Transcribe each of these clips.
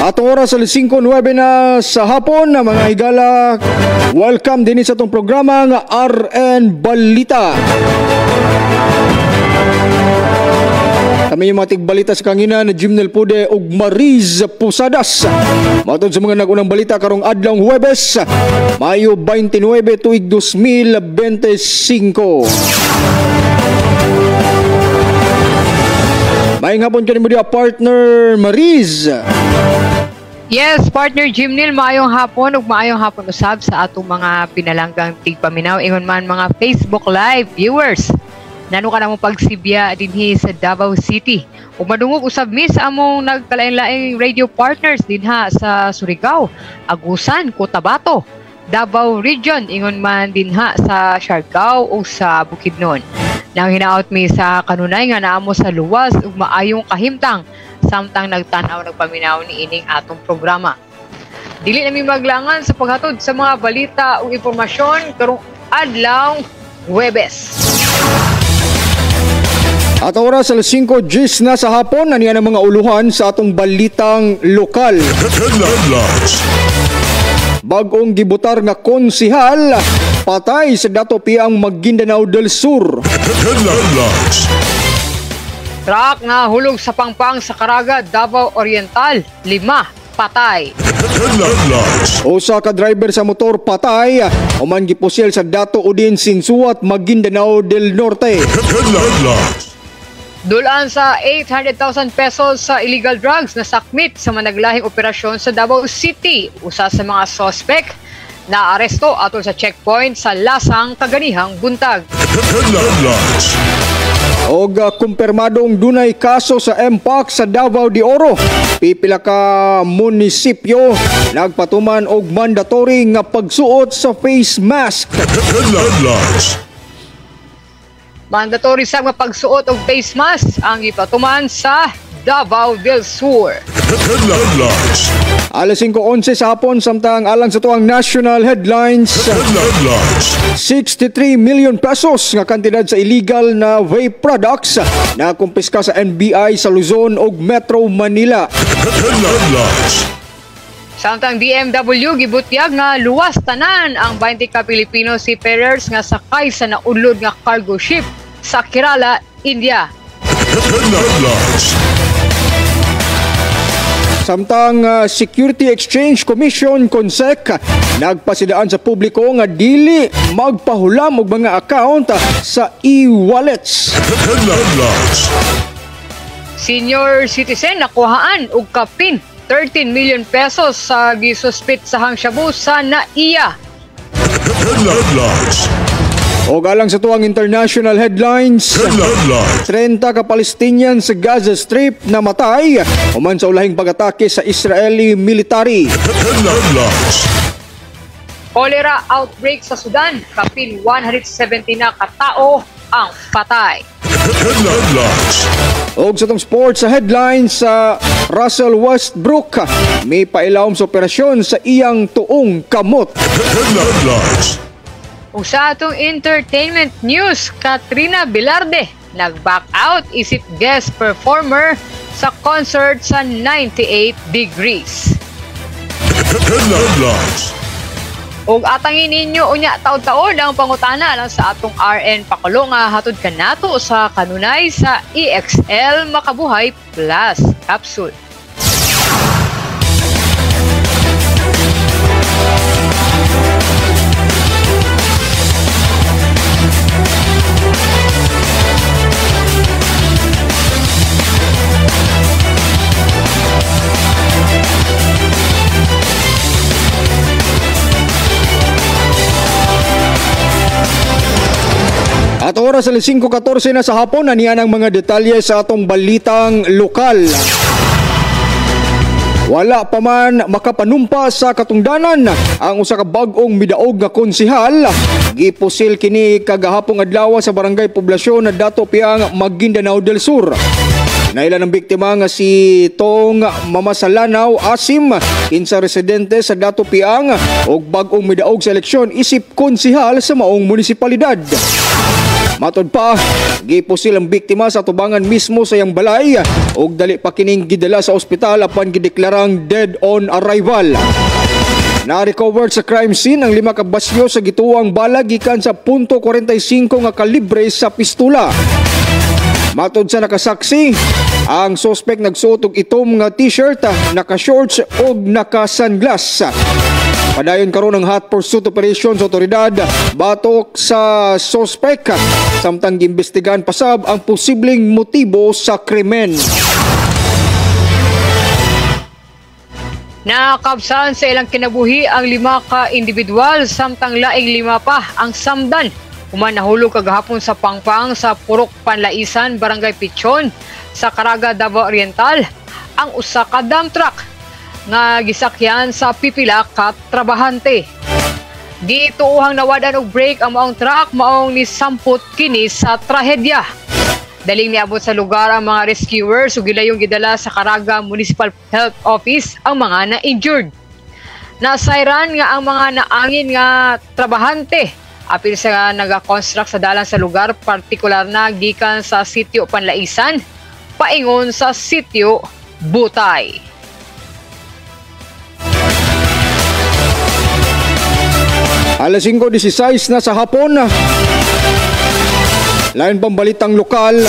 Atong oras sa 5:09 na sa hapon na mga higala. Welcome din sa itong programa ng RN Balita. Kami yung mga tigbalita sa kangina na Jimnel Pude ug Mariz Pusadas. Matod sa mga nagunang balita karong adlong Huwebes, Mayo 29 tuig 2025. Maayong hapon ka ni mo dia, partner Mariz. Yes, partner Jimnil, maayong hapon ug maayong hapon usab sa atong mga pinalanggang tigpaminaw ingon man mga Facebook Live viewers. Nano ka na mong pagsibya dinhi sa Davao City. Ug madungog usab mi sa among nagkalain-laing radio partners dinha sa Surigao, Agusan, Cotabato, Davao Region ingon man dinha sa Siargao ug sa Bukidnon. Nang hinaot mi sa kanunay nga naamo sa luwas ug maayong kahimtang samtang nagtanaw nagpaminaw ni ining atong programa. Dili nami maglangan sa paghatod sa mga balita ug impormasyon karong adlaw Huwebes. At oras sa 5:10 na sa hapon na niya ng mga uluhan sa atong balitang lokal. Bagong gibutar nga konsihal patay sa Dato Piang Maguindanao del Sur. Truck nga hulog sa pangpang sa Caraga, Davao Oriental, 5 patay. Usa ka driver sa motor patay, human gipusil sa Dato Udin Sinsuat, Maguindanao del Norte. Dulaan sa 800,000 pesos sa illegal drugs na sakmit sa managlahing operasyon sa Davao City. Usa sa mga suspect na aresto atol sa checkpoint sa Lasang kaganihang buntag. Og kumpirmadong dunay kaso sa Mpox sa Davao de Oro. Pipila ka munisipyo nagpatuman og mandatory nga pagsuot sa face mask. Mandatory sa mga pagsuot og face mask ang ipatuman sa Davao del Sur. Alas 5:11 sa hapon samtang alang sa tuang national headlines. 63 million pesos nga kantidad sa illegal na vape products na kumpiska sa NBI sa Luzon ug Metro Manila. Samtang DMW gibutyag nga luwas tanan ang 20 ka Pilipino seafarers nga sakay sa naunlod nga cargo ship sa Kerala, India. Samtang Security Exchange Commission CONSEC nagpasidaan sa publiko nga dili magpahulam og mga account sa e-wallets. Senior citizen nakuhaan og kapin 13 million pesos sa gisuspit sa shabu sa NAIA. O galang sa tuwang international headlines, 30 ka Palestinian sa Gaza Strip na matay human sa ulahing pag-atake sa Israeli military. Cholera outbreak sa Sudan, kapin 170 na katao ang patay. Og sa tong sports sa headlines, Russell Westbrook may pailawom sa operasyon sa iyang tuong kamot. Ug sa atong entertainment news, Katrina Velarde nag-back out isip guest performer sa concert sa 98 Degrees. Ug atangin ninyo unya taud-taod ang pangutana lang sa atong RN Pakulo nga hatod kanato sa kanunay sa EXL Makabuhay Plus capsule. At oras sa 5:14 na sa hapon na niyan ang mga detalye sa atong balitang lokal. Wala pa man makapanumpa sa katungdanan ang usa ka bag-ong midaog nga konsihal. Gipusil kini kagahapong adlaw sa barangay poblasyon na Dato Piang Maguindanao del Sur. Naila ng biktima nga si Tong Mamasalanaw Asim, kinsa residente sa Dato Piang ug bag-ong midaog sa eleksyon isip konsihal sa maong munisipalidad. Matod pa, gipusil ang biktima sa tubangan mismo sa iyang balay ug dali pa kining gidala sa ospital apan gideklarang dead on arrival. Na-recover sa crime scene ang 5 ka basyo sa gituwang bala gikan sa .45 nga kalibre sa pistola. Matod sa nakasaksi, ang suspect nagsuot og itom nga t-shirt, naka-shorts ug naka-sunglass. Padayon karon ang hot pursuit operation sa otoridad batok sa suspect samtang giimbestigahan pasab ang posibleng motibo sa krimen. Nakabsaan sa ilang kinabuhi ang 5 ka individual samtang laing 5 pa ang samdan. Human nahulog kagahapon sa Pangpang sa Purok Panlaisan, Barangay Pichon sa Caraga, Davao Oriental ang usa ka dump truck nga gisakyan sa pipila ka trabahante. Gituuhang nawadan og brake ang maong truck maong ni samput kini sa trahedya. Daling niabot sa lugar ang mga rescuers ug gilayong gidala sa Caraga Municipal Health Office ang mga na-injured. Nasayran nga ang mga naangin nga trabahante apil sa naga-construct sa dalan sa lugar, partikular na gikan sa sitio Panlaisan paingon sa sitio Butay. Alas 5:16 na sa hapon. Lain pang balitang lokal,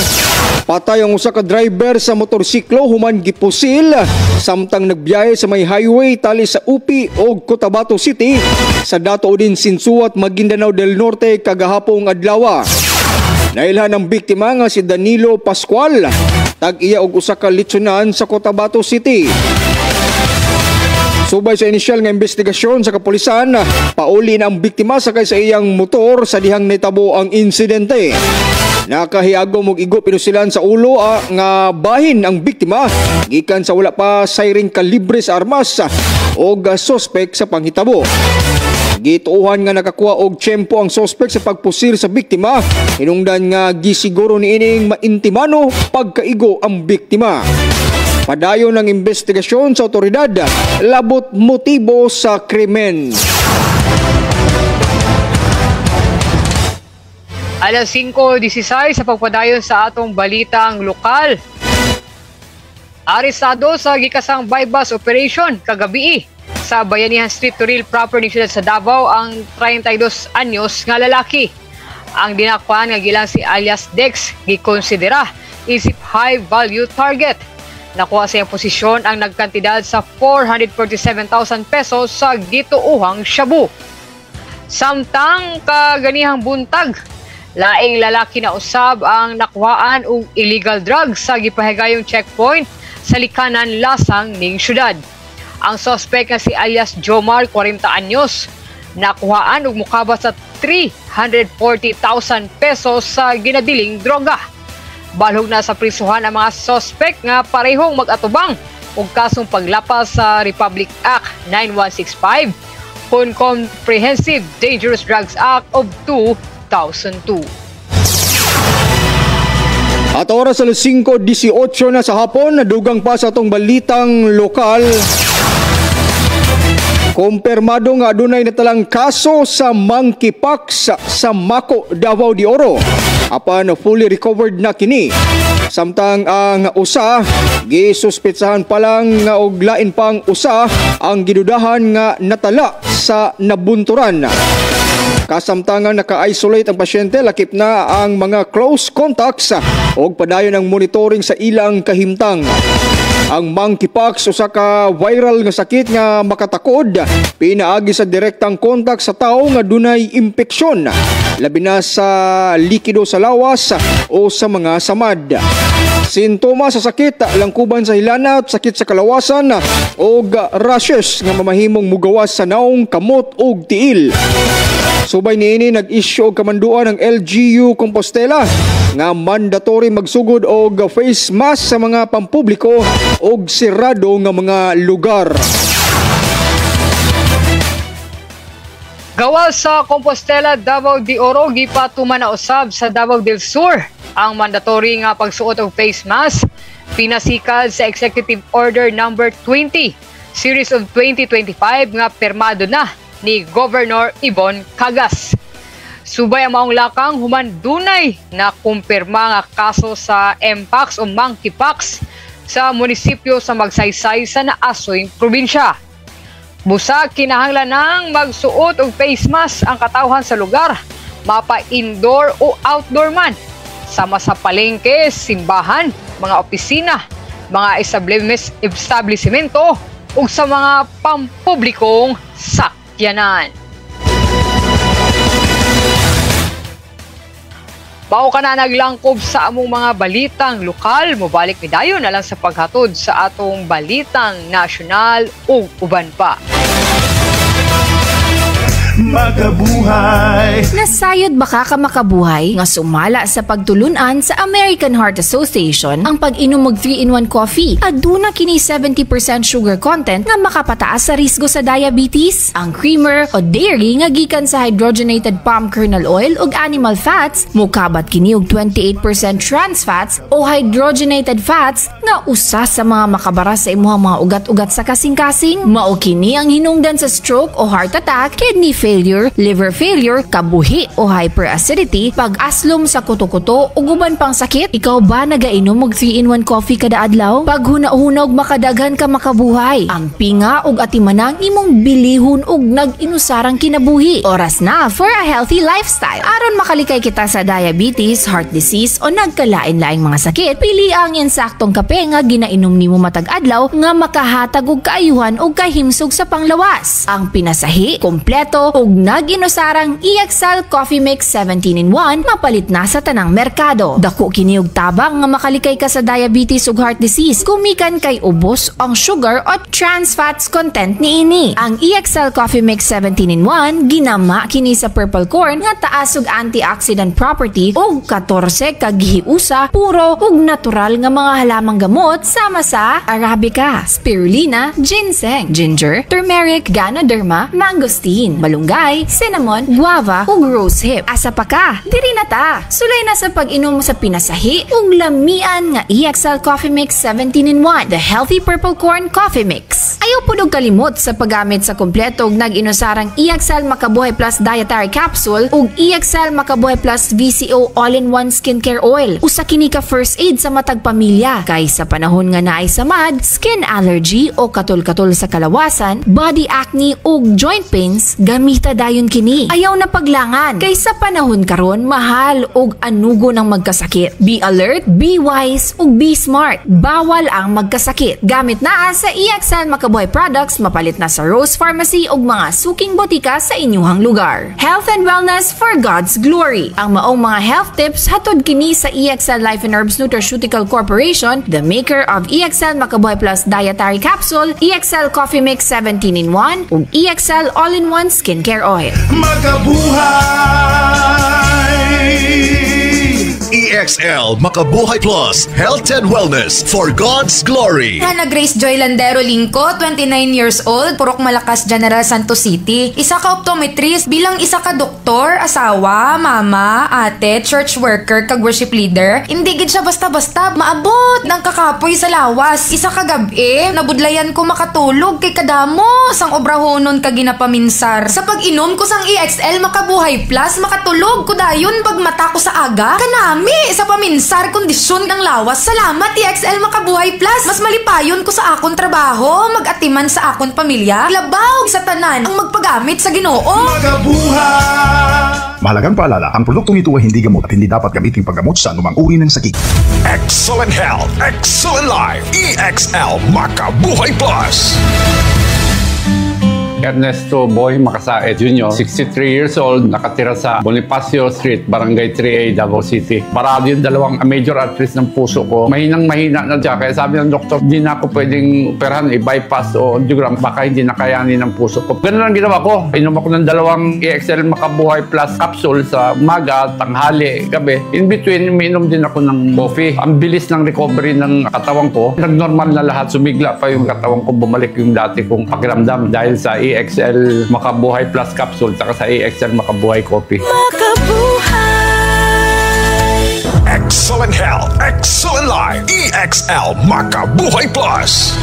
patay ang usa ka driver sa motorsiklo human gipusil samtang nagbiyahe sa may highway tali sa Upi o Cotabato City sa Dato Odin Sinsuat, Maguindanao del Norte kagahapong adlaw. Nailhan ang biktima nga si Danilo Pascual, tag-iya og usa ka litsunan sa Cotabato City. Subay sa inisyal nga investigasyon sa kapulisan, pauli na ang biktima sakay sa iyang motor sa dihang nitabo ang insidente. Nakahiagom og igo pinusilan sa ulo nga bahin ang biktima gikan sa wala pa siring kalibre sa armas og suspect sa panghitabo. Gituuhan nga nakakuha og tiyempo ang suspect sa pagpusil sa biktima, hinungdan nga gisiguro niining maintimano pagkaigo ang biktima. Padayon ng investigasyon sa otoridad, labot motibo sa krimen. Alas 5:16 sa pagpadayon sa atong balitang lokal. Arestado sa gikasang bypass operation kagabi sa Bayanihan Street to Real Proper ni siyudad sa Davao ang 32 anyos nga lalaki. Ang dinakpan nga gilang si alias Dex gikonsidera isip high value target. Nakuha sa iyang posisyon ang nagkantidad sa 447,000 pesos sa gituuhang shabu. Samtang kaganihang buntag, laing lalaki na usab ang nakuhaan og illegal drugs sa gipahigayong checkpoint sa likanan lasang ning syudad. Ang suspect nga si alias Jomar, 40 anyos, nakuhaan og mukaba sa 340,000 pesos sa ginadiling droga. Balhog na sa prisuhan ang mga suspect nga parehong mag-atubang og kasong paglapas sa Republic Act 9165 kung Comprehensive Dangerous Drugs Act of 2002. At oras alas 5:18 na sa hapon, nadugang pa sa atong balitang lokal. Kumpirmado nga adunay natalang kaso sa monkeypox sa Mako, Davao de Oro. Apan fully recovered na kini. Samtang ang usa gisuspetsahan pa lang nga og lain pang usa ang gidudahan nga natala sa nabunturan. Kasamtangan naka-isolate ang pasyente, lakip na ang mga close contacts og padayon ang monitoring sa ilang kahimtang. Ang monkeypox usa ka viral nga sakit nga makatakod pinaagi sa direktang kontak sa tawo nga dunay impeksyon, labi na sa likido sa lawas o sa mga samad. Sintomas sa sakit, langkuban sa hilanat, sakit sa kalawasan o rashes nga mamahimong mugawas sa naong, kamot o tiil. Subay niini nag-issue og kamanduan ng LGU Compostela nga mandatory magsugod og face mask sa mga pampubliko og sirado nga mga lugar. Gawas sa Compostela, Davao de Oro, gipatuman na usab sa Davao del Sur ang mandatory nga pagsuot og face mask Pinasikal sa Executive Order Number 20, Series of 2025 nga permado na ni Governor Ibon Cagas. Subay ang maong lakang human dunay na kumpirma nga kaso sa Mpox o Monkeypox sa munisipyo sa Magsaysay sa Naasoy probinsya. Busa kinahanglan nang magsuot og face mask ang katawhan sa lugar, mapa indoor o outdoor man, sama sa palengke, simbahan, mga opisina, mga establishmento ug sa mga pampublikong sakyanan. Mao ka na naglangkob sa among mga balitang lokal, mobalik mi dayon na lang sa paghatod sa atong balitang nasyonal ug uban pa. Makabuhay. Nasayod baka ka makabuhay nga sumala sa pagtulunan sa American Heart Association ang pag-inom og 3-in-1 coffee. Aduna kini 70% sugar content nga makapataas sa risgo sa diabetes. Ang creamer o dairy nga gikan sa hydrogenated palm kernel oil ug animal fats mukabat kini og 28% trans fats o hydrogenated fats nga usa sa mga makabara sa imuhang mga ugat-ugat sa kasing-kasing. Mao kini ang hinungdan sa stroke o heart attack, kidney failure, liver failure, kabuhi o hyperacidity, pag-aslom sa kuto-kuto ug uban pang sakit. Ikaw ba nagainom og 3-in-1 coffee kada adlaw? Pag huna-hunog makadaghan ka makabuhay. Ang pinga ug atimanang imong bilihon ug nag-inusarang kinabuhi. Oras na for a healthy lifestyle. Aron makalikay kita sa diabetes, heart disease o nagkalain-laing mga sakit, pili ang insaktong kape nga ginainom nimo matag adlaw nga makahatag og kaayuhan ug kahimsog sa panglawas. Ang pinasahi, kompleto ug nag-inusarang EXL Coffee Mix 17-in-1 mapalit na sa tanang merkado. Dako kini og tabang nga makalikay ka sa diabetes ug heart disease kumikan kay ubos ang sugar o trans fats content niini. Ang EXL Coffee Mix 17-in-1 ginama kini sa purple corn nga taas og antioxidant property ug 14 ka gihiusa puro ug natural nga mga halamang gamot sama sa arabica, spirulina, ginseng, ginger, turmeric, ganoderma, mangosteen, malunggay, cinnamon, guava ug rosehip. Asa pa ka? Diri na ta. Sulay na sa pag-inom sa pinasahi ug lamian nga EXL Coffee Mix 17-in-1, the healthy purple corn coffee mix. Ayaw pud og kalimot sa paggamit sa kompleto ug nag-inusarang EXL Makabuhay Plus Dietary Capsule ug EXL Makabuhay Plus VCO All-in-One Skincare Oil. Usa kini ka first aid sa matag pamilya kay sa panahon nga naay samad, skin allergy o katol-katol sa kalawasan, body acne ug joint pains, gamita dayon kini. Ayaw na paglangan kay sa panahon karon mahal ug anugo ng magkasakit. Be alert, be wise ug be smart. Bawal ang magkasakit. Gamit na sa EXL Makabuhay products mapalit na sa Rose Pharmacy ug mga suking botika sa inyuhang lugar. Health and wellness for God's glory. Ang maong mga health tips hatod kini sa EXL Life and Herbs Nutraceutical Corporation, the maker of EXL Makabuhay Plus Dietary Capsule, EXL Coffee Mix 17-in-1 ug EXL All-in-One Skincare Oil. Makabuhay! EXL Makabuhay Plus Health and Wellness for God's Glory. Hana Grace Joy Landero Lingko, 29 years old, Purok Malakas, General Santos City. Isa ka optometrist bilang isa ka doktor, asawa, mama, ate, church worker, kag worship leader. Hindi gid siya basta-basta maabot ng kakapoy sa lawas. Isa ka gabi, nabudlayan ko makatulog kay kadamo sang obrahonon kag ginapaminsar. Sa pag-inom ko sang EXL Makabuhay Plus, makatulog ko dayon pag mata ko sa aga. Kanami sa paminsar kondisyon ng lawas. Salamat EXL Makabuhay Plus. Mas malipayon ko sa akon trabaho, mag-atiman sa akon pamilya, labaw sa tanan ang magpagamit sa Ginoo. Makabuhay! Mahalagang paalala, ang produktong ito ay hindi gamot at hindi dapat gamitin paggamot sa anumang uri ng sakit. Excellent health, excellent life. EXL Makabuhay Plus. Ernesto Boy Macasae Jr., 63 years old, nakatira sa Bonifacio Street, Barangay 3A, Davao City. Parado yung dalawang major arteries ng puso ko. Mahinang-mahina na siya. Kaya sabi ng doktor, hindi na ako pwedeng operahan, i-bypass o angiogram. Baka hindi nakayanin ng puso ko. Ganun ang ginawa ko. Inom ako ng dalawang EXL Makabuhay Plus capsule sa umaga, tanghali, gabi. In between, uminom din ako ng coffee. Ang bilis ng recovery ng katawan ko. Nag-normal na lahat. Sumigla pa yung katawan ko. Bumalik yung dati kong pakiramdam dahil sa EXL Makabuhay Plus Capsule saka sa EXL Makabuhay Coffee. Excellent health, Excellent Life EXL Makabuhay Plus.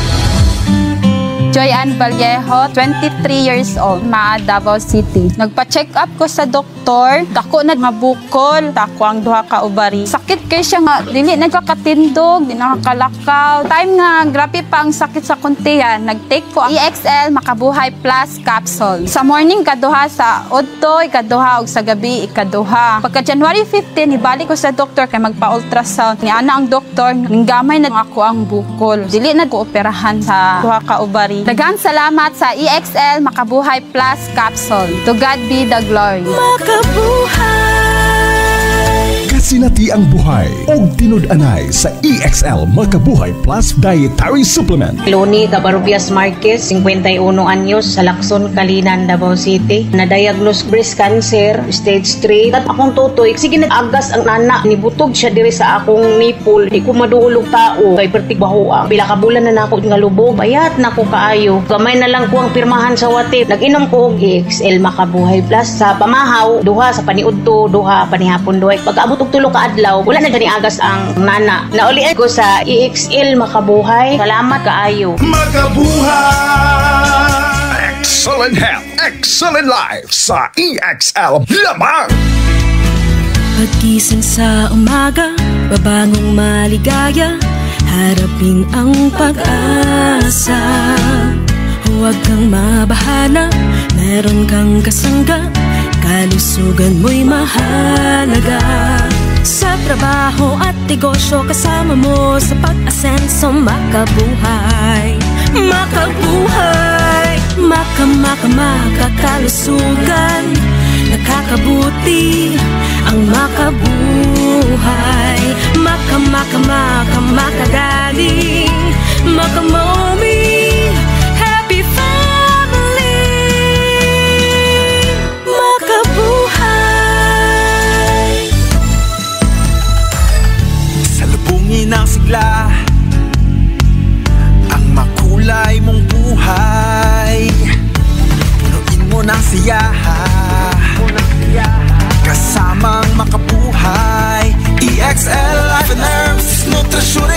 Joy Ann Vallejo, 23 years old, Maa, Davao City. Nagpa-check up ko sa doktor, dako na nga bukol, dako ang duha ka ubari. Sakit kay siya nga, dili nagkakatindog, di nakakalakaw. Time nga, grabe pa ang sakit sa kuntiyan, nag-take ko ang EXL Makabuhay Plus capsule. Sa morning, kaduha, sa udto, ikaduha, ug sa gabi, ikaduha. Pagka January 15, ibalik ko sa doktor kay magpa-ultrasound. Ni ana ang doktor, ninggamay na ako ang bukol. Dili na ko operahan sa duha ka ubari. Daghang salamat sa EXL Makabuhay Plus capsule. To God be the glory. Kasinati ang buhay og tinud-anay sa EXL Makabuhay Plus Dietary Supplement. Loni Cabarubias Marquez, 51 anyos, sa Lacson, Kalinan, Davao City. Na-diagnose breast cancer, stage 3. At akong tutoy, sige nag-agas ang nana. Nibutog siya diri sa akong nipple. Di ko maduulog tao. Kay pertig bahuang. Pila ka bulan na nako nga lubog. Bayat na ko kaayo. Gamay na lang ko ang pirmahan sa watip. Nag-inom ko og EXL Makabuhay Plus sa pamahaw. Duha sa paniudto, duha panihapon duhay. Pag-abot og tulo ka adlaw, wala na gani agas ang nana. Naulian ko sa EXL Makabuhay. Salamat kaayo. Makabuhay! Excellent Health, Excellent Life sa EXL lamang. Pagkising sa umaga, babangong maligaya, harapin ang pag-asa. Huwag kang mabahana, meron kang kasangga, kalusugan mo'y mahalaga. Sa trabaho at negosyo, kasama mo sa pag-asenso, makabuhay. Makabuhay, makakalusugan, nakakabuti ang makabuhay. Makagaling, makamoming, happy family. Makabuhay. Salubungin ang sigla, ang makulay mong buhay. Punuin mo ng siyaha, kasamang makabuhay. EXL Life and Herbs Nutritional.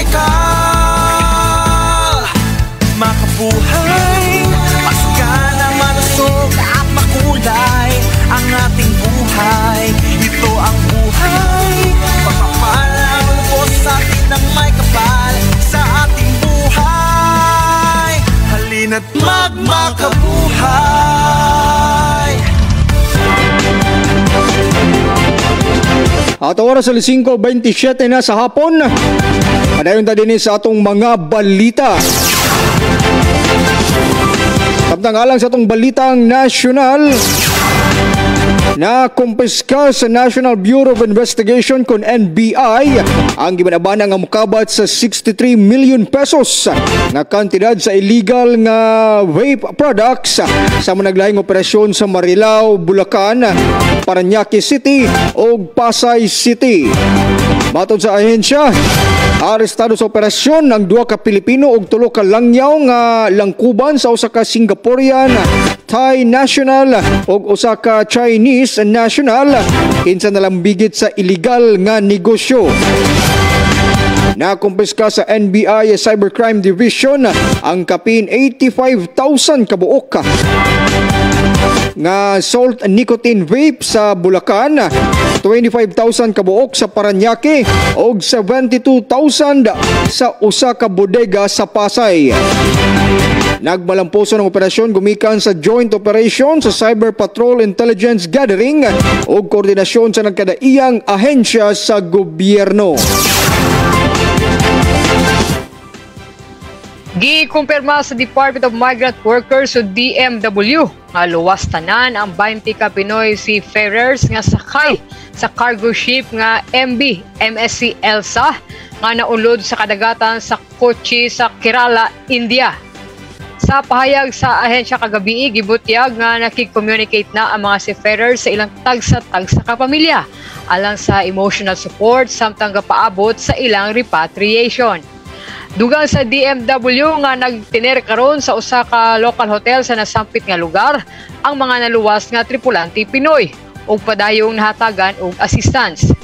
Makabuhay, masagana, malusog at makulay ang ating buhay. Ito ang buhay, pagpapalang lubos sa atin ng may kapal sa ating buhay. Halina't magmakabuhay. At oras sa 5:27 na sa hapon. Padayon ta din sa atong mga balita. Samtang sa atong balitang nasyonal, na kumpiska sa National Bureau of Investigation kon NBI ang gibanabana nga mukabat sa 63 million pesos nga kantidad sa illegal nga vape products sa managlahing operasyon sa Marilao, Bulacan, Parañaque City ug Pasay City. Matod sa ahensya, arestado sa operasyon ang 2 ka Pilipino ug 3 ka langyaw nga langkuban sa usa ka Singaporean Thai national ug usa ka Chinese national kinsa nalambigit sa illegal nga negosyo. Nakumpiska sa NBI Cybercrime Division ang kapin 85,000 kabuok nga salt nicotine vape sa Bulacan, 25,000 kabuok sa Parañaque ug 72,000 sa usa ka bodega sa Pasay. Nagmalampuso ng operasyon gumikan sa joint operation sa Cyber Patrol Intelligence Gathering o koordinasyon sa nagkadaiyang ahensya sa gobyerno. Gikumpirma sa Department of Migrant Workers o DMW nga luwas tanan ang 20 ka Pinoy seafarers nga sakay sa cargo ship nga MSC Elsa nga naulod sa kadagatan sa Kochi sa Kerala, India. Sa pahayag sa ahensya kagabi, gibutyag nga nakig-communicate na ang mga seafarers sa ilang tagsa-tagsa kapamilya alang sa emotional support samtang gapaabot sa ilang repatriation. Dugang sa DMW nga nagtiner karon sa usa ka local hotel sa nasampit nga lugar ang mga naluwas nga tripulante Pinoy ug padayong nahatagan og assistance.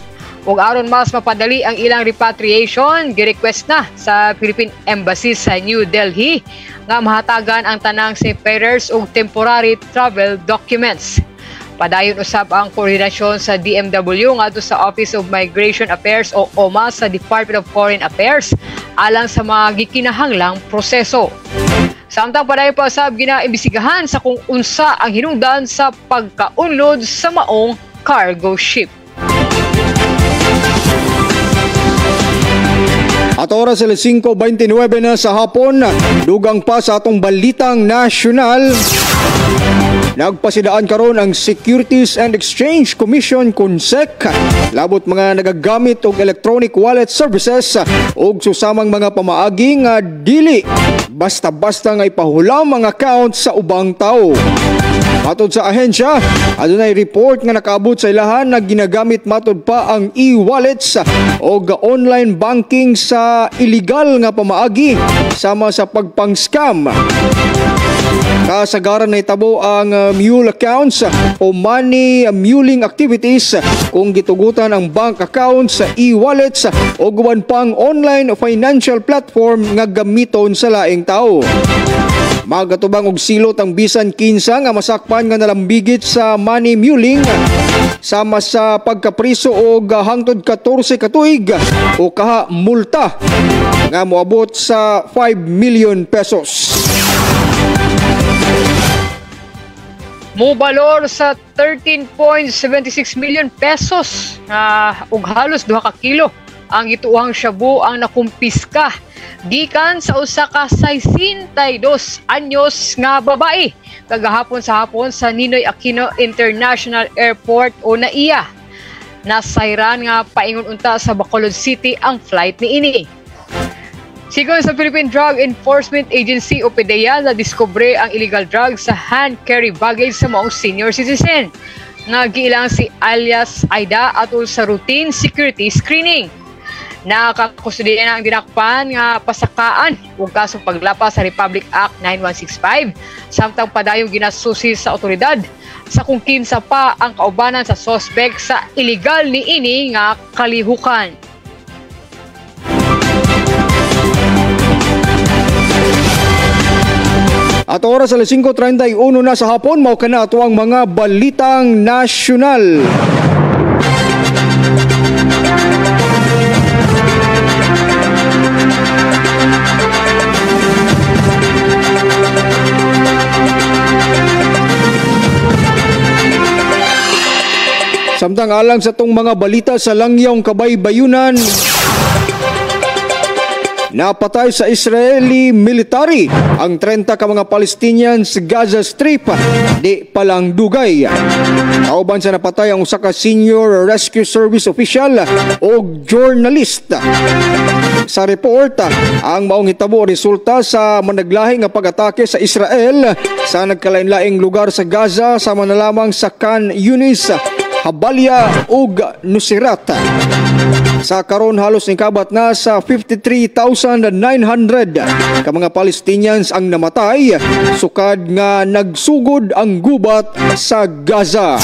Ug aron mas mapadali ang ilang repatriation, gi-request na sa Philippine Embassy sa New Delhi nga mahatagan ang tanang seafarers og temporary travel documents. Padayon usab ang koordinasyon sa DMW ngadto sa Office of Migration Affairs o OMA sa Department of Foreign Affairs alang sa mga gikinahanglang proseso. Samtang padayon pa usab ginaimbestigahan sa kung unsa ang hinungdan sa pagkaunlod sa maong cargo ship. At oras 5:29 na sa hapon, dugang pa sa atong balitang nasyonal. Nagpasidaan karon ang Securities and Exchange Commission (CONSEC) labot mga nagagamit og electronic wallet services ug susamang mga pamaagi nga dili basta-basta nga ipahulam ang account sa ubang tao. Matod sa ahensya, adunay report nga nakaabot sa ilahan na ginagamit matod pa ang e-wallets o online banking sa illegal nga pamaagi sama sa pagpang-scam. Kasagaran na itabo ang mule accounts o money muling activities kung gitugutan ang bank accounts sa e-wallets o guban pang online financial platform nga gamiton sa laing tao. Magatubang og silot ang bisan kinsa nga masakpan nga nalambigit sa money muling sama sa pagkapriso og hangtod 14 ka tuig o kaha multa nga moabot sa 5 million pesos. Mobalor sa 13.76 million pesos ug halos 2 ka kilo ang gituang shabu ang nakumpiska gikan sa usa ka 62 anyos nga babae kagahapon sa hapon sa Ninoy Aquino International Airport o NAIA. Nasayran nga paingon unta sa Bacolod City ang flight niini. Sigon sa Philippine Drug Enforcement Agency o PDEA, na-discover ang illegal drugs sa hand carry baggage sa maong senior citizen nga giilang si alias Aida atol sa routine security screening. Nakakustudiya na ang dinakpan nga pasakaan ug kasong paglapas sa Republic Act 9165 samtang padayong ginasusi sa otoridad sa kung kinsa pa ang kaubanan sa suspect sa illegal niini nga kalihukan. At oras 5:31 na sa hapon, mao kana ato ang mga balitang nasyonal. Samtang alang sa tong mga balita sa Langyong Kabaybayunan, napatay sa Israeli military ang 30 ka mga Palestinians sa Gaza Strip, di palang dugay. Kauban sa napatay ang usa ka senior rescue service official o journalist. Sa report, ang maong hitabo resulta sa managlahi nga pag-atake sa Israel sa nagkalain-laing lugar sa Gaza sama na lamang sa Khan Yunis, Habalia ug Nusirat. Sa karon halos nikabat na sa 53,900 ka mga Palestinians ang namatay sukad nga nagsugod ang gubat sa Gaza.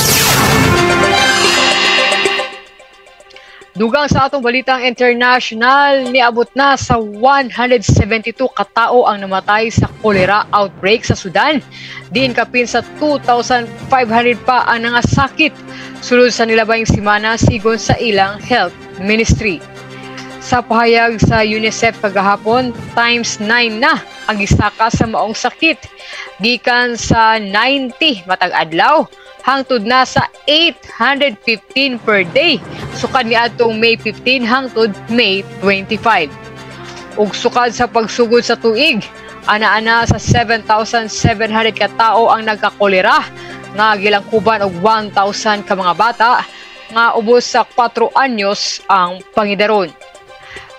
Dugang sa atong balitang international, niabot na sa 172 katao ang namatay sa cholera outbreak sa Sudan. Diin kapin sa 2,500 pa ang nangasakit sulod sa nilabayng simana sigon sa ilang health ministry. Sa pahayag sa UNICEF kagahapon, times 9 na ang gisaka sa maong sakit. Gikan sa 90 matag adlaw hangtod na sa 815 per day. Sukad ni atong May 15 hangtod May 25. Ug sukad sa pagsugod sa tuig, ana-ana sa 7,700 ka tao ang nagkakolera nga gilangkuban og 1,000 ka mga bata nga ubos sa 4 anyos ang pangidaron.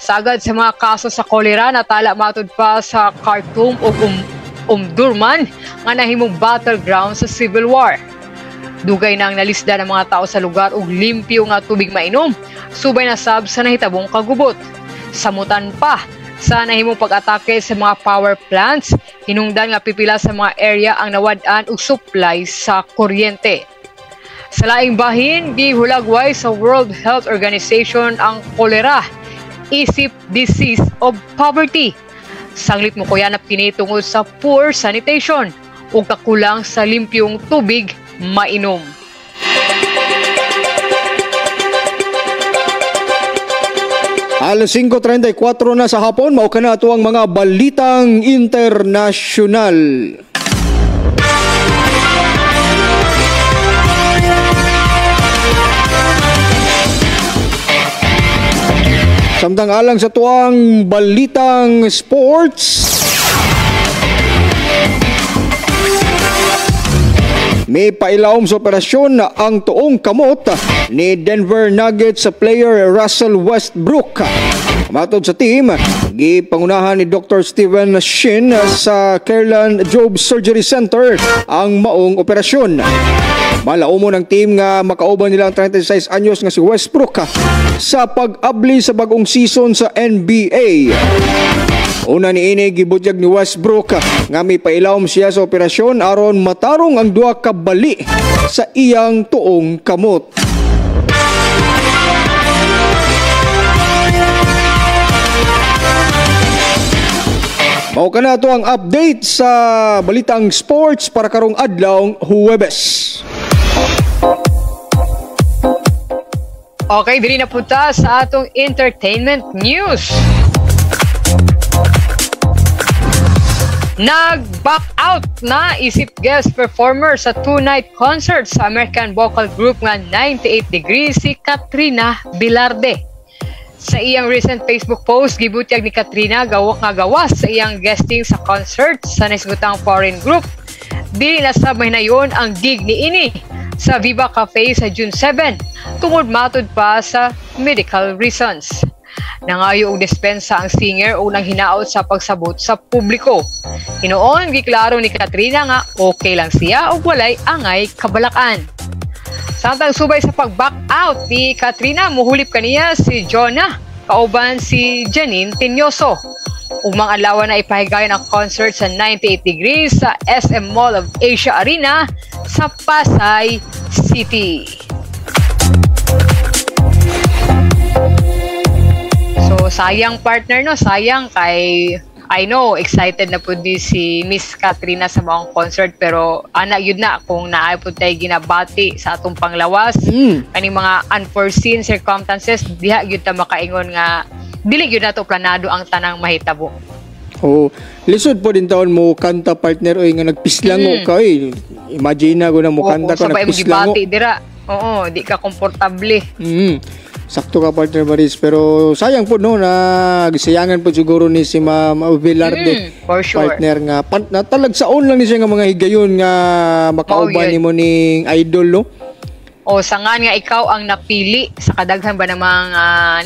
Sagad sa mga kaso sa kolera, natala matud pa sa Khartoum ug Omdurman nga nahimong battleground sa civil war. Dugay na ang nalisda ng mga tao sa lugar ug limpyo nga tubig mainom, subay na sab sa nahitabong kagubot. Samutan pa sa nahimong pag-atake sa mga power plants, hinungdan nga pipila sa mga area ang nawad-an og supply sa kuryente. Sa laing bahin, gihulagway sa World Health Organization ang kolera, isip disease of poverty. Sanglit mo kuyanap kini tungod sa poor sanitation o kakulang sa limpyong tubig mainom. Alas 5:34 na sa hapon, mao kana ato ang mga balitang internasyonal. Samtang alang sa tuang balitang sports, may pailawom sa operasyon na ang tuong kamot ni Denver Nuggets sa player Russell Westbrook. Matod sa team, gipangunahan ni Dr. Steven Shin sa Caroline Job Surgery Center ang maong operasyon. Malaumo ng team nga makauban nila ang 36 anyos nga si Westbrook sa pag-abli sa bagong season sa NBA. Una ni ini gibutyag ni Westbrook nga may pailawom siya sa operasyon aron matarong ang duha ka bali sa iyang tuong kamot. Mao kana to ang update sa balitang sports para karong adlaw Huwebes. Okay, diri na punta sa atong entertainment news. Nag-back out na isip guest performer sa two-night concert sa American vocal group nga 98 Degrees si Katrina Velarde. Sa iyang recent Facebook post, gibutyag ni Katrina gawak nga gawas sa iyang guesting sa concert sa naisgutang foreign group. Dili na sa mahinayon ang gig ni ini sa Viva Cafe sa June 7 tungod matod pa sa medical reasons. Nangayo og dispensa ang singer o nang hinaot sa pagsabot sa publiko. Hinoon, giklaro ni Katrina nga okay lang siya o walay angay kabalakan. Samtang subay sa pag-back out ni Katrina, muhulip kaniya si Jonah, kauban si Janine Tinyoso. Ugmang adlaw na ipahigayon ang concert sa 98 Degrees sa SM Mall of Asia Arena sa Pasay City. So sayang partner no, sayang kay I know excited na pud si Miss Katrina sa maong concert pero ana yun na kung naay pud tay ginabati sa atong panglawas kaning mga unforeseen circumstances diha gyud ta makaingon nga dili gyud nato planado ang tanang mahitabo. Oh, lisod po din taon mo kanta partner oy nga nagpislango ka oy. Imagine na ko na mo kanta ko nagpislango. Gibati dira. Oo, di ka komportable. Sakto ka partner Maris, pero sayang po no na gisayangan po siguro ni si Ma'am Velarde for sure. Partner nga natalagsaon lang ni siya nga mga higayon nga makauban nimo ning idol no. O sangan nga ikaw ang napili sa kadaghan ba namang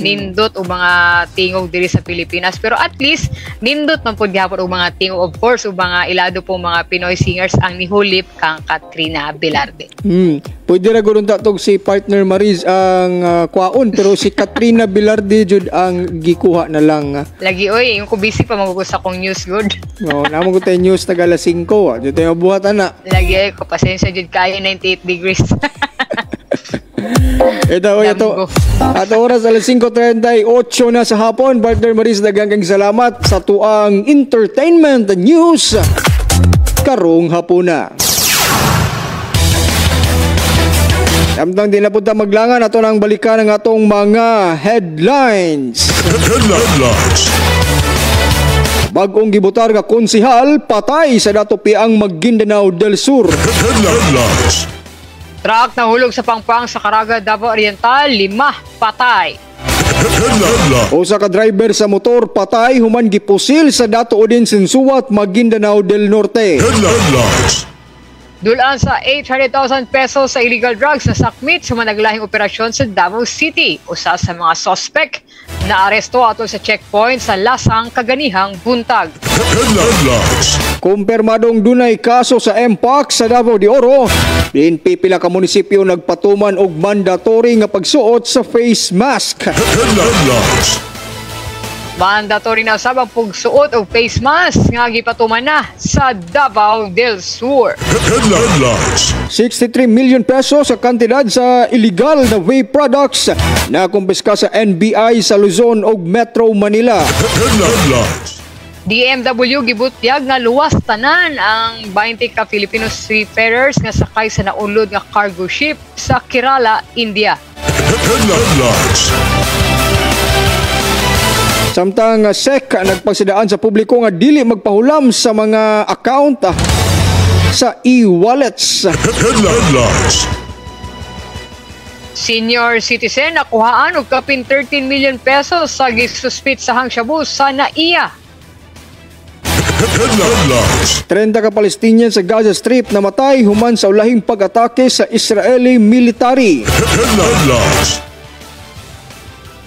nindot o mga tingog diri sa Pilipinas, pero at least nindot man pud gyapon og mga tingog, of course, o mga ilado po mga Pinoy singers ang nihulip kang Katrina Velarde. Pwede ra gurun tatog si partner Maris ang kwaon, pero si Katrina Velarde jud ang gikuha na lang. Lagi oy, yung ko busy pa magugus akong news good. No, namo ko tay news taga alas 5, jud tayo buhatan na. Lagi ay ko pasensya jud kay 98 degrees. Ito. At oras alas 5:38 na sa hapon. Partner Maris, daghang salamat sa tuang entertainment news karong hapuna. Samtang din na punta maglangan ato nang balikan ng atong mga headlines. Bagong gibutar nga konsehal patay sa datopi ang Maguindanao del Sur. Truck na hulog sa pangpang sa Caraga, Davao Oriental, 5 patay. Usa ka driver sa motor patay human gipusil sa dato din Sinsuat, Maguindanao del Norte. Dulaan sa 800,000 pesos sa illegal drugs sa sakmit sa managlahing operasyon sa Davao City. Usa sa mga suspect na aresto ato sa checkpoint sa Lasang Kaganihang Buntag. Kumpirmadong dunay kaso sa MPOX sa Davao de Oro. Din pipila ka munisipyo nagpatuman og mandatory nga pagsuot sa face mask. Mandatory na usab ang pagsuot og face mask nga gipatuman na sa Davao del Sur. Headlines. 63 million pesos sa kantidad sa illegal na vape products na kumpiska sa NBI sa Luzon ug Metro Manila. Headlines. DMW gibutyag nga luwas tanan ang 20 ka Filipino seafarers nga sakay sa naulod nga cargo ship sa Kerala, India. Headlines. Samtang SEC nagpagsidaan sa publiko nga dili magpahulam sa mga account sa e-wallets. Headlines. Senior citizen nakuhaan og kapin 13 million pesos sa gisuspit sa Shabu sa NAIA. Headlines. 30 ka Palestinian sa Gaza Strip namatay human sa ulahing pag-atake sa Israeli military. Headlines.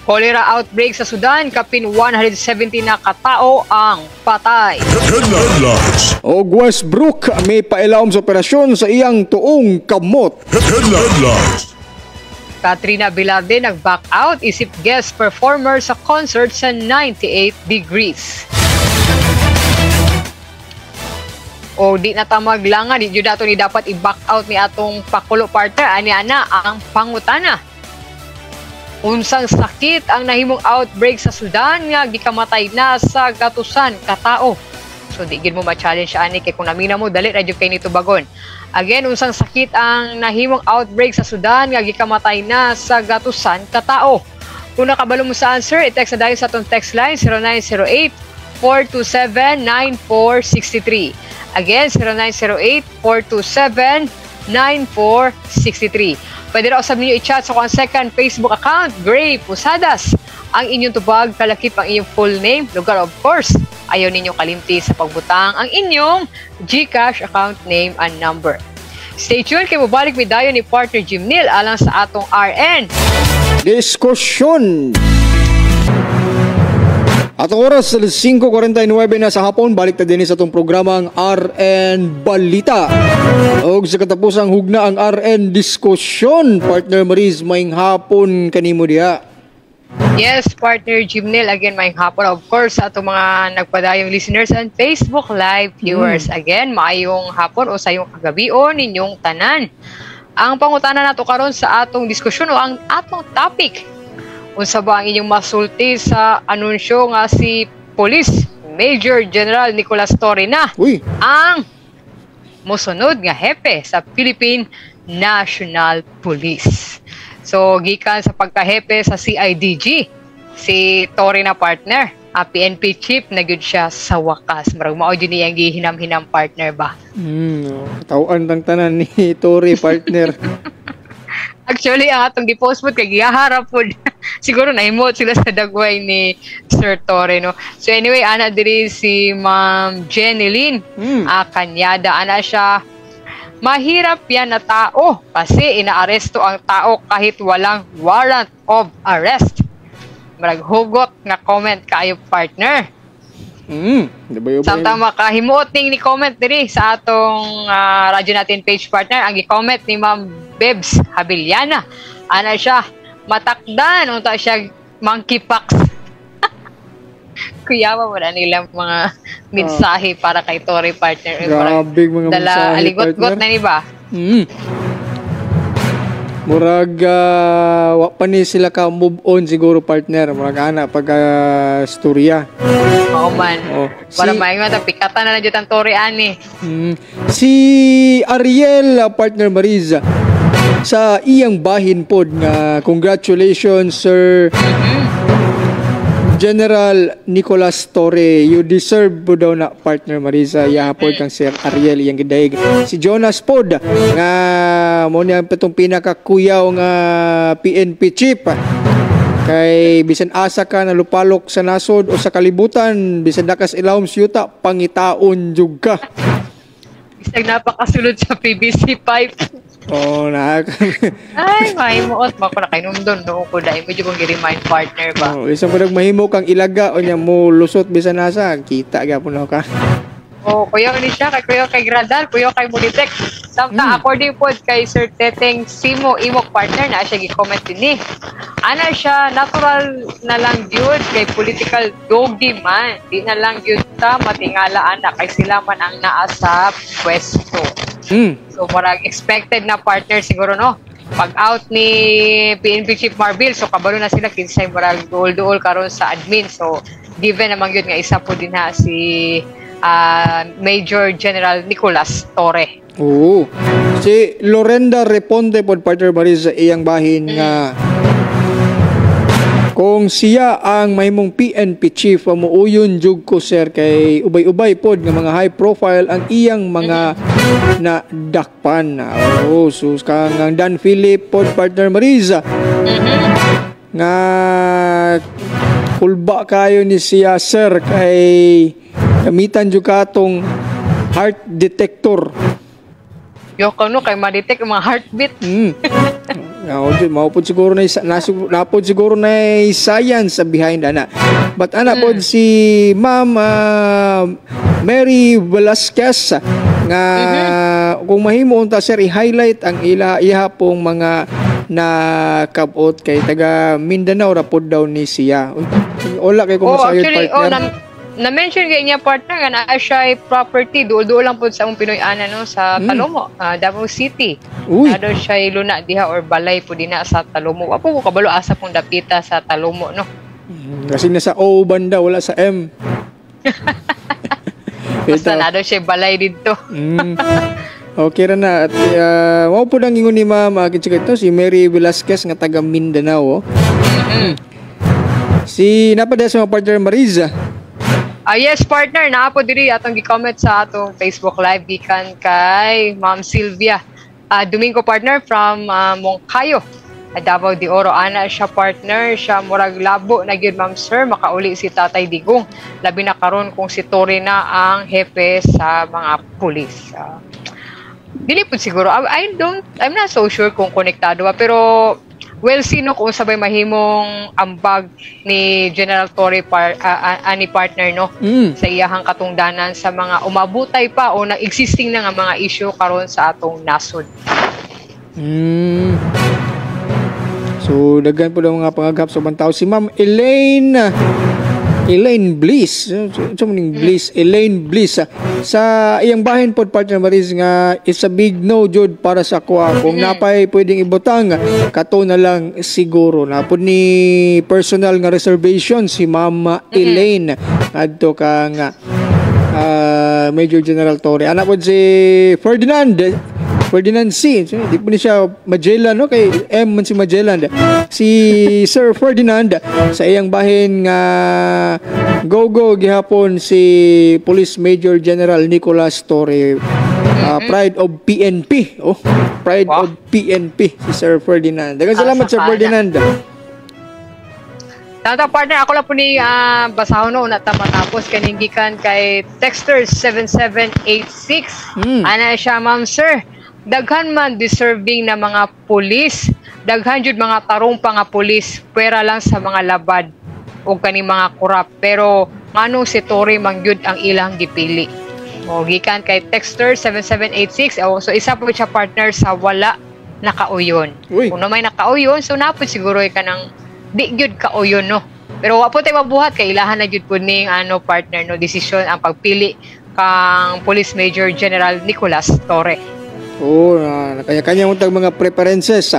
Cholera outbreak sa Sudan, kapin 170 na katao ang patay. Headlines. O Westbrook may pailawom sa operasyon sa iyang tuong kamot. Headlines. Katrina Velarde nag-back out isip guest performer sa concert sa 98 Degrees. O di na tamaglangan, di jud ato ni dapat i-back out ni atong pakulo partner ani ana ang pangutana. Unsang sakit ang nahimong outbreak sa Sudan nga gikamatay na sa gatusan ka tao. So di gid mo ma-challenge ani kay kung namina mo dali radyo kay nito bagon. Again, unsang sakit ang nahimong outbreak sa Sudan nga gikamatay na sa gatusan ka tao. Kung nakabalo mo sa answer, i-text na dahil sa atong text line 0908-427-9463. Again, 0908-427-9463. Pwede rin usab ninyo i-chat sa kong second Facebook account, Gray Pusadas. Ang inyong tubag, kalakip ang inyong full name, lugar of course. Ayaw ninyo kalimti sa pagbutang ang inyong GCash account name and number. Stay tuned kay mabalik with dayon ni partner Jim Neil alang sa atong RN. Diskusyon. At ang oras, 5:49 na sa hapon, balik na din sa itong programang RN Balita. O sa katapusang hugna ang RN Diskusyon. Partner Mariz, maing hapon kanimo diha. Yes, partner Jim Neil, again, maing hapon. Of course, sa itong mga nagpadayong listeners and Facebook Live viewers. Again, maayong hapon o sa iyong kagabion ninyong tanan. Ang pangutana nato karon sa atong diskusyon o ang atong topic. Unsa ba ang inyong masulti sa anunsyo nga si Police Major General Nicolas Torre na ang mosunod nga hepe sa Philippine National Police. So, gikan sa pagkahepe sa CIDG, si Torre na partner, PNP chief na gyud siya sa wakas. Marag mao gyud niyang gihinam-hinam partner ba? Tawaan lang tanan ni Torre partner. Actually, ang atong gi-post mo kay giharap po. Siguro na-emote sila sa dagway ni Sir Torre, no? So anyway, ana diri si Ma'am Jeneline Kanyada. Ana siya, mahirap yan na tao kasi inaaresto ang tao kahit walang warrant of arrest. Maraghugot nga comment kayo partner. Samtang makahimuot ni comment diri sa atong radyo natin page partner, ang i-comment ni Ma'am Bebs Habiliana. Ana siya, matakdan unta siya monkeypox. Kuyawa mo na nilang mga mensahe para kay Torre partner. Grabe mga mensahe aligot-got na ni ba? Murag wa pa ni sila ka move on siguro partner. Murag ana pag storya. Oo man. Para maingon ta pikatan na jud ang Torre ani. Si Ariel partner Mariza sa iyang bahin pod nga congratulations Sir General Nicolas Torre, you deserve po daw na partner Marisa. Yahapod kang Sir Ariel iyang gidayeg. Si Jonas pod nga mo niya petong pinakakuyaw nga PNP chief. Kay bisan asa ka na lupalok sa nasod o sa kalibutan, bisan dakas ilawom siyuta pangitaon jud ka. Bisag napakasulod sa PVC pipe. Ay, mahimuot ba ko na kay nundon no ko dai medyo kong gi-remind partner ba. Isang pag mahimo kang ilaga o nya mo lusot bisan nasa kita gyapon ka. O kuya ni siya kay Gradal, kuya kay Monitek. Samtang according po kay Sir Teteng Simo imok partner na siya gi-comment din ana siya natural na lang gyud kay political doggy man. Di na lang gyud ta matingalaan na kay sila man ang naa sa pwesto. So parang expected na partner siguro no. Pag out ni PNP Chief Marbil, so kabalo na sila kinsay marag duol-duol karon sa admin. So given naman yun nga isa po din ha si Major General Nicolas Torre. Oo. Si Lorenda Reponde pod partner Maris sa iyang bahin nga kung siya ang mahimong PNP chief muuyon jud ko sir kay ubay-ubay pod nga mga high profile ang iyang mga nadakpan. Oh, so kang Dan Philip pod partner Marisa nga kulba kayo ni siya sir kay gamitan jud katong heart detector. Yo kano kay ma-detect ang mga heartbeat. Maupod siguro na napod siguro na science sa behind ana. But ana pod si Ma'am Mary Velasquez nga kung mahimo unta sir i-highlight ang iha pong mga nakabot kay taga Mindanao ra pod daw ni siya. Wala kay kung masayod partner. Na-mention kay niya partner nga naa siya property duol-duol lang po sa Pinoy ana no sa Talomo, Davao City. Ado siya luna diha or balay po dina sa Talomo. Apo ko kabalo asa pong dapita sa Talomo no. Kasi nasa O banda wala sa M. Basta nado siya balay dito. Okay ra na at mao po nang ingon ni Ma'am ito si Mary Velasquez nga taga Mindanao. Si napada sa mga partner Mariza. Yes, partner, naapo diri atong gi-comment sa atong Facebook Live gikan kay Ma'am Sylvia Domingo partner from Moncayo, Davao de Oro. Ana siya partner, siya murag labo na gyud Ma'am Sir makauli si Tatay Digong. Labi na karon kung si Tori na ang hepe sa mga pulis. Dili po siguro. I'm not so sure kung konektado ba pero well, sino kung sabay mahimong ambag ni General Torre ani partner no sa iyahang katungdanan sa mga umabutay pa o na-existing na nga mga issue karon sa atong nasod. So daghan po daw mga pangagap sa bantao si Ma'am Elaine Bliss. Elaine Bliss sa iyang bahin pod partner Maris nga it's a big no jud para sa kuha. Kung napay pwedeng ibutang kato na lang siguro. Napod ni personal nga reservation si Ma'am Elaine adto kang Major General Torre. Anak pod si Ferdinand C. So, di po ni siya Magellan, no? Kay M man si Magellan. Si Sir Ferdinand sa iyang bahin nga go gihapon si Police Major General Nicolas Torre. Pride of PNP. Oh, Pride of PNP si Sir Ferdinand. Daghang salamat Sir Ferdinand. Tata partner, ako lang po ni basahon no na matapos kaningikan kay Texter 7786. Ana siya Ma'am Sir. Daghan man deserving na mga pulis, daghan jud mga tarong pa nga pulis, pwera lang sa mga labad o kani mga kurap. Pero nganong si Tori mangyud ang ilang gipili. O gikan kay Texter 7786. So isa po siya partner sa wala nakauyon. Kung na may nakauyon, so napod siguro ka ng di gyud kauyon no. Pero wa po tayo mabuhat kay ilahan na gyud po ning partner no desisyon ang pagpili kang Police Major General Nicolas Torre. Kanya-kanya untag mga preferences.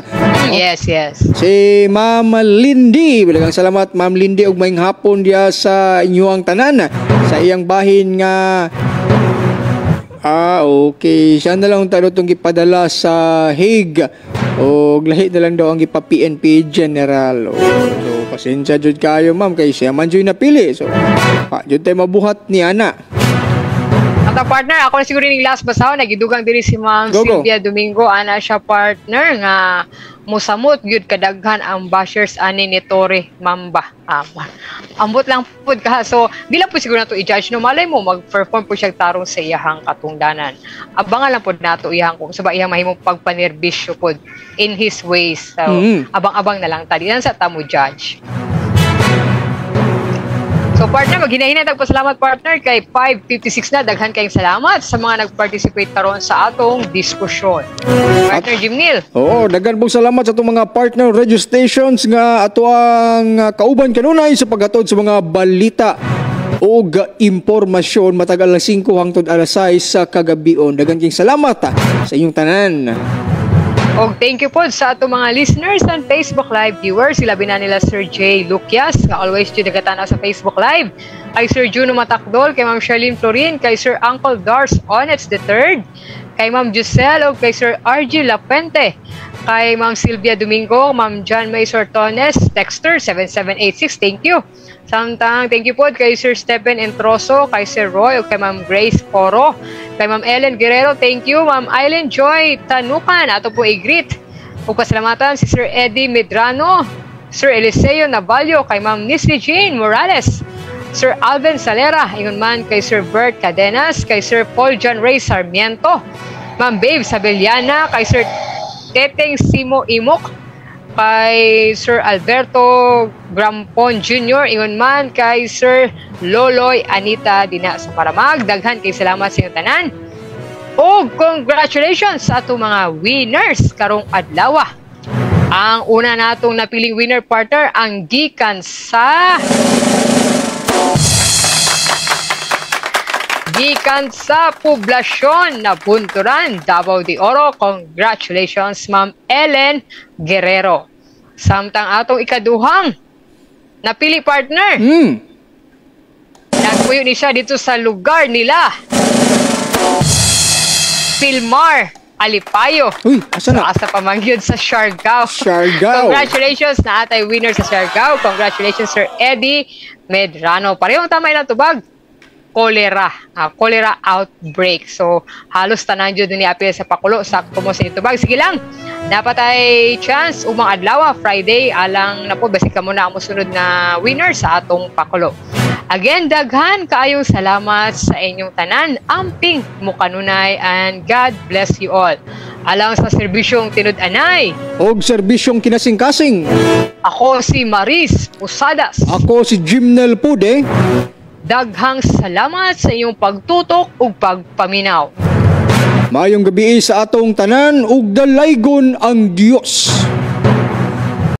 Yes. Si Ma'am Lindy, bilagang salamat Ma'am Lindy ug maayong hapon diya sa inyong tanan sa iyang bahin nga okay. Siya na lang itong gipadala sa Hague o lahi na lang daw ang ipa-PNP General. So pasensya jud kayo ma'am kay siya man jud napili. So jud tayo mabuhat ni ana. Partner, ako na siguro yung last basaw, nagidugang diri si Ma'am Sylvia Domingo, ana siya partner nga musamot gyud kadaghan ang bashers ani ni Torre Mamba. Ambot lang pud ka. So, di lang po siguro nato i-judge no malay mo mag-perform po siya tarong sa iyahang katungdanan. Abangan lang pud nato iyang kung sa iyang mahimong pagpanerbisyo pud in his ways. So, abang-abang na lang ta. Di lang sa tamo judge. So partner, maghinahinay tagpasalamat partner kay 556 na. Daghan kayong salamat sa mga nag-participate karon sa atong diskusyon. Partner Jimnil. Oo, daghan pong salamat sa itong mga partner radio stations nga ato ang kauban kanunay sa paghatod sa mga balita o impormasyon matagal na 5 hangtod alas 6 sa kagabion. Daghan kayong salamat sa inyong tanan. Og thank you po sa ato mga listeners and Facebook Live viewers. Sila na nila Sir J. Lucias, nga always dyan nagatanaw sa Facebook Live. Kay Sir Juno Matakdol, kay Ma'am Charlene Florin, kay Sir Uncle Dars Onets III, kay Ma'am Giselle, o kay Sir RG Lapente, kay Ma'am Sylvia Domingo, Ma'am John May Sortones, Texter 7786, thank you. Samtang, thank you po kay Sir Stephen Entroso, kay Sir Roy, o kay Ma'am Grace Poro, kay Ma'am Ellen Guerrero, thank you. Ma'am Island Joy Tanukan, ato po i-greet. O pasalamatan si Sir Eddie Medrano, Sir Eliseo Navalio, kay Ma'am Nisli Jane Morales, Sir Alvin Salera, ingon man kay Sir Bert Cadenas, kay Sir Paul John Ray Sarmiento, Ma'am Babe Sabeliana, kay Sir Teteng Simo Imok, kay Sir Alberto Grampon Jr., ingon man kay Sir Loloy Anita Dina sa Paramag. Daghan kay salamat sa inyong tanan. O congratulations sa ato mga winners karong adlaw. Ang una natong napiling winner partner ang gikan sa poblasyon na Bunturan, Davao de Oro. Congratulations, Ma'am Ellen Guerrero. Samtang atong ikaduhang napili partner. Nagpuyo ni siya dito sa lugar nila. Pilmar Alipayo. Uy, asa na? Asa pamangyod sa Siargao. Siargao. Congratulations na atay winner sa Siargao. Congratulations, Sir Eddie Medrano. Parehong tama ilang tubag. Cholera outbreak. So, halos tanan dyan ni apil sa pakulo sa kumo sa itubag. Sige lang, dapat ay chance umang adlaw, Friday, alang na po, basic ka muna ang musunod na winner sa atong pakulo. Again, daghan kaayong salamat sa inyong tanan. Amping mukanunay and God bless you all. Alang sa serbisyong tinud-anay. Og serbisyong kinasing-kasing. Ako si Maris Pusadas. Ako si Jimnel Pude. Daghang salamat sa inyong pagtutok ug pagpaminaw. Mayong gabi sa atong tanan ug dalaygon ang Dios.